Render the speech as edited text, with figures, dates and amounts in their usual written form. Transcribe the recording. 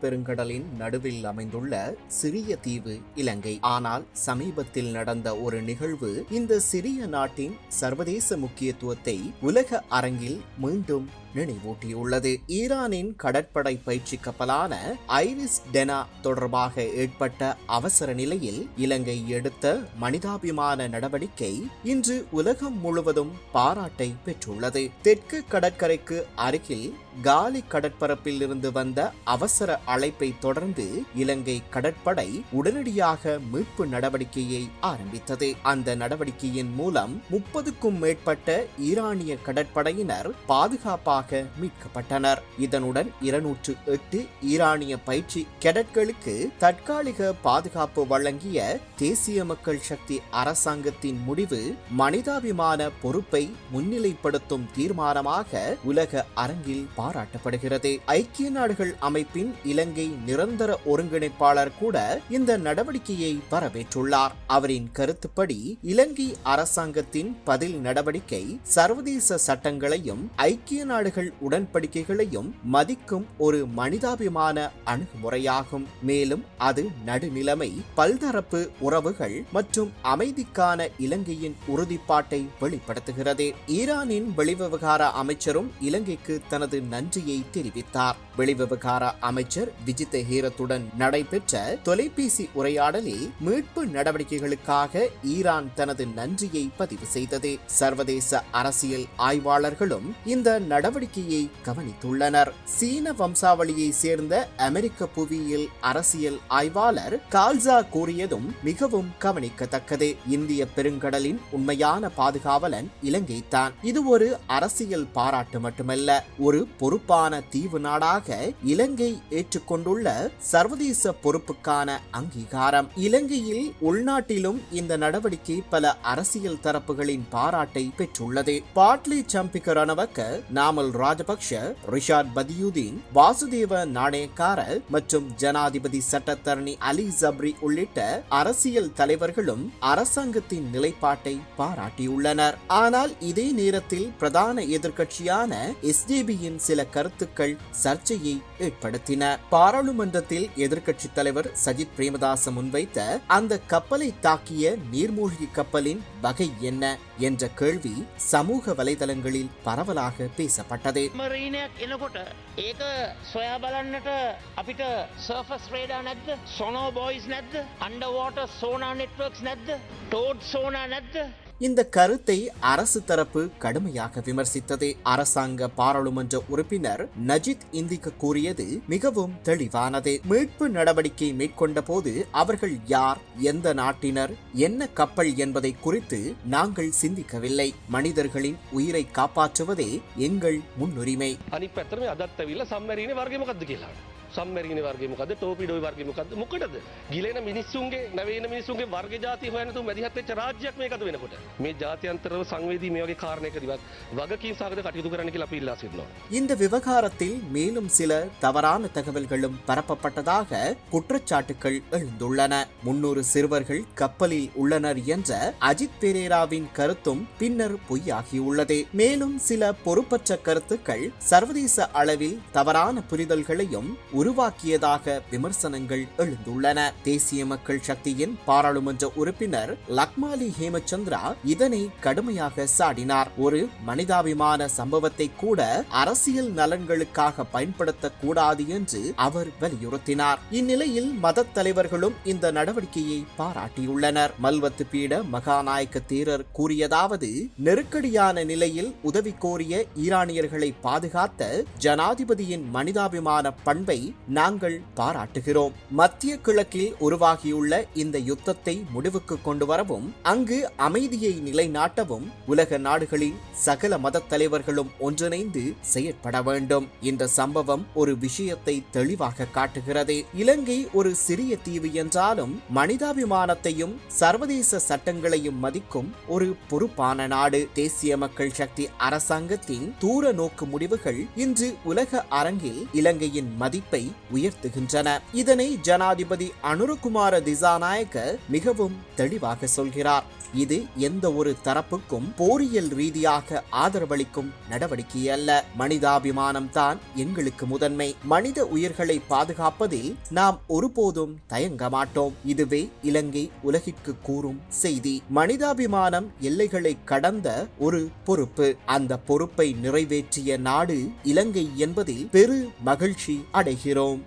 பெருங்கடலின் நடுவில் அமைந்துள்ள சிறிய தீவு இலங்கை. ஆனால் சமீபத்தில் நடந்த ஒரு நிகழ்வு இந்த சிறிய நாட்டின் சர்வதேச முக்கியத்துவத்தை உலக அரங்கில் மீண்டும் நினைவூட்டியுள்ளது. ஈரானின் கடற்படை பயிற்சி கப்பலான ஐரிஸ் டெனா தொடர்பாக ஏற்பட்ட அவசர நிலையில் இலங்கை எடுத்த மனிதாபிமான நடவடிக்கை இன்று உலகம் முழுவதும் பாராட்டை பெற்றுள்ளது. தெற்கு கடற்கரைக்கு அருகில் காலி கடற்பரப்பில் இருந்து வந்த அவசர அழைப்பை தொடர்ந்து இலங்கை கடற்படை உடனடியாக மீட்பு நடவடிக்கையை ஆரம்பித்தது. அந்த நடவடிக்கையின் மூலம் 30க்கும் மேற்பட்ட ஈரானிய கடற்படையினர் பாதுகாப்பாக மீட்கப்பட்டனர். இதனுடன் 208 ஈரானிய பயிற்சி கேடட்களுக்கு தற்காலிக பாதுகாப்பு வழங்கிய தேசிய மக்கள் சக்தி அரசாங்கத்தின் முடிவு மனிதாபிமான பொறுப்பை முன்னிலைப்படுத்தும் தீர்மானமாக உலக அரங்கில் பாராட்டப்படுகிறது. ஐக்கிய நாடுகள் அமைப்பின் இலங்கை நிரந்தர ஒருங்கிணைப்பாளர் கூட இந்த நடவடிக்கையை வரவேற்றுள்ளார். அவரின் கருத்துப்படி இலங்கை அரசாங்கத்தின் பதில் நடவடிக்கை சர்வதேச சட்டங்களையும் ஐக்கிய நாடுகள் உடன்படிக்கைகளையும் மதிக்கும் ஒரு மனிதாபிமான அணுகுமுறையாகும். மேலும் அது நடுநிலைமை, பல்தரப்பு உறவுகள் மற்றும் அமைதிக்கான இலங்கையின் உறுதிப்பாட்டை வெளிப்படுத்துகிறது. ஈரானின் வெளிவிவகார அமைச்சரும் இலங்கைக்கு தனது நன்றியை தெரிவித்தார். வெளிவிவகார அமைச்சர் விஜித் ஹீரத்துடன் நடைபெற்ற தொலைபேசி உரையாடலில் மீட்பு நடவடிக்கைகளுக்காக ஈரான் தனது நன்றியை பதிவு செய்தது. சர்வதேச அரசியல் ஆய்வாளர்களும் இந்த நடவடிக்கையை கவனித்துள்ளனர். சீன வம்சாவளியை சேர்ந்த அமெரிக்க புவியியல் அரசியல் ஆய்வாளர் கால்சா கூறியதும் மிகவும் கவனிக்கத்தக்கது. இந்திய பெருங்கடலின் உண்மையான பாதுகாவலன் இலங்கை தான். இது ஒரு அரசியல் பாராட்டு மட்டுமல்ல, ஒரு பொறுப்பான தீவு நாடாக இலங்கை ஏற்றுக்கொண்டுள்ள சர்வதேச பொறுப்புக்கான அங்கீகாரம். இலங்கையில் உள்நாட்டிலும் இந்த நடவடிக்கை பல அரசியல் தரப்புகளின் பாராட்டை பெற்றுள்ளது. பாட்லி சம்பிக்க ரணவக்க, நாமல் ராஜபக்ஷ, ரிஷாட் பதியுதீன், வாசுதேவ நாணயக்கார மற்றும் ஜனாதிபதி சட்டத்தரணி அலி ஜப்ரி உள்ளிட்ட அரசியல் தலைவர்களும் அரசாங்கத்தின் நிலைப்பாட்டை பாராட்டியுள்ளனர். ஆனால் இதே நேரத்தில் பிரதான எதிர்க்கட்சியான எஸ்டிபியின் சில கருத்துக்கள் சர்ச்சையை ஏற்படுத்தின. பாராளுமன்றத்தில் எதிர்க்கட்சி தலைவர் சஜித் பிரேமதாச முன்வைத்த அந்த கப்பலை தாக்கிய நீர்மூழ்கி கப்பலின் வகை என்ன என்ற கேள்வி சமூக வலைதளங்களில் பரவலாக பேசப்பட்டது. இந்த கருத்தை அரசு தரப்பு கடுமையாக விமர்சித்தது. அரசாங்க பாராளுமன்ற உறுப்பினர் நஜித் இந்திக்கு கூறியது மிகவும் தெளிவானது. மீட்பு நடவடிக்கை மேற்கொண்ட போது அவர்கள் யார், எந்த நாட்டினர், என்ன கப்பல் என்பதை குறித்து நாங்கள் சிந்திக்கவில்லை. மனிதர்களின் உயிரை காப்பாற்றுவதே எங்கள் முன்னுரிமை. සම්මැරීන වර්ගය මොකද්ද ටෝපිඩෝයි වර්ගය මොකද්ද මොකටද ගිලෙන මිනිස්සුන්ගේ නැවෙන මිනිස්සුන්ගේ වර්ග ಜಾති හොයන තු මැදිහත් වෙච්ච රාජ්‍යයක් මේකද වෙනකොට මේ ජාත්‍යන්තරව සංවේදී මේ වගේ කාරණයකදීවත් වගකීම් සාගත කටයුතු කරන්න කියලා අපි ඉල්ලා සිටිනවා. இந்த விவகாரத்தில் மேலும் சில தவறான தகவல்களும் பரப்பப்பட்டதாக குற்றச்சாட்டுகள் எழுந்துள்ளன. 300 சிறுவர்கள் கப்பலில் உள்ளனர் என்ற அஜித் பெரேராவின் கருத்தும் பின்னர் பொய்யாகியுள்ளது. மேலும் சில பொறுப்பற்ற கருத்துக்கள் சர்வதேச அளவில் தவறான புரிதல்களையும் உருவாக்கியதாக விமர்சனங்கள் எழுந்துள்ளன. தேசிய மக்கள் சக்தியின் பாராளுமன்ற உறுப்பினர் லக்மாலி ஹேமச்சந்திரா இதனை கடுமையாக சாடினார். ஒரு மனிதாபிமான சம்பவத்தை கூட அரசியல் நலன்களுக்காக பயன்படுத்தக்கூடாது என்று அவர் வலியுறுத்தினார். இந்நிலையில் மத தலைவர்களும் இந்த நடவடிக்கையை பாராட்டியுள்ளனர். மல்வத்து பீட மகாநாயக்க தேரர் கூறியதாவது, நெருக்கடியான நிலையில் உதவி கோரிய ஈரானியர்களை பாதுகாத்த ஜனாதிபதியின் மனிதாபிமான பண்பை நாங்கள் பாராட்டுகிறோம். மத்திய கிழக்கில் உருவாகியுள்ள இந்த யுத்தத்தை முடிவுக்கு கொண்டு வரவும் அங்கு அமைதியை நிலைநாட்டவும் உலக நாடுகளின் சகல மத தலைவர்களும் ஒன்றிணைந்து செயற்பட வேண்டும். இந்த சம்பவம் ஒரு விஷயத்தை தெளிவாக காட்டுகிறது. இலங்கை ஒரு சிறிய தீவு என்றாலும் மனிதாபிமானத்தையும் சர்வதேச சட்டங்களையும் மதிக்கும் ஒரு பொறுப்பான நாடு. தேசிய மக்கள் சக்தி அரசாங்கத்தின் தூர நோக்கு முடிவுகள் இன்று உலக அரங்கில் இலங்கையின் மதிப்பை விலை உயர்த்துகின்றன. இதனை ஜனாதிபதி அனுரகுமார திசாநாயக்க மிகவும் தெளிவாக சொல்கிறார். இது எந்த ஒரு தரப்புக்கும் போரியல் ரீதியாக ஆதரவளிக்கும் நடவடிக்கை அல்ல. மனிதாபிமானம் தான் எங்களுக்கு முதன்மை. மனித உயிர்களை பாதுகாப்பதில் நாம் ஒருபோதும் தயங்க மாட்டோம். இதுவே இலங்கை உலகிற்கு கூறும் செய்தி. மனிதாபிமானம் எல்லைகளை கடந்த ஒரு பொறுப்பு. அந்த பொறுப்பை நிறைவேற்றிய நாடு இலங்கை என்பதில் பெரு மகிழ்ச்சி அடைகிறோம்.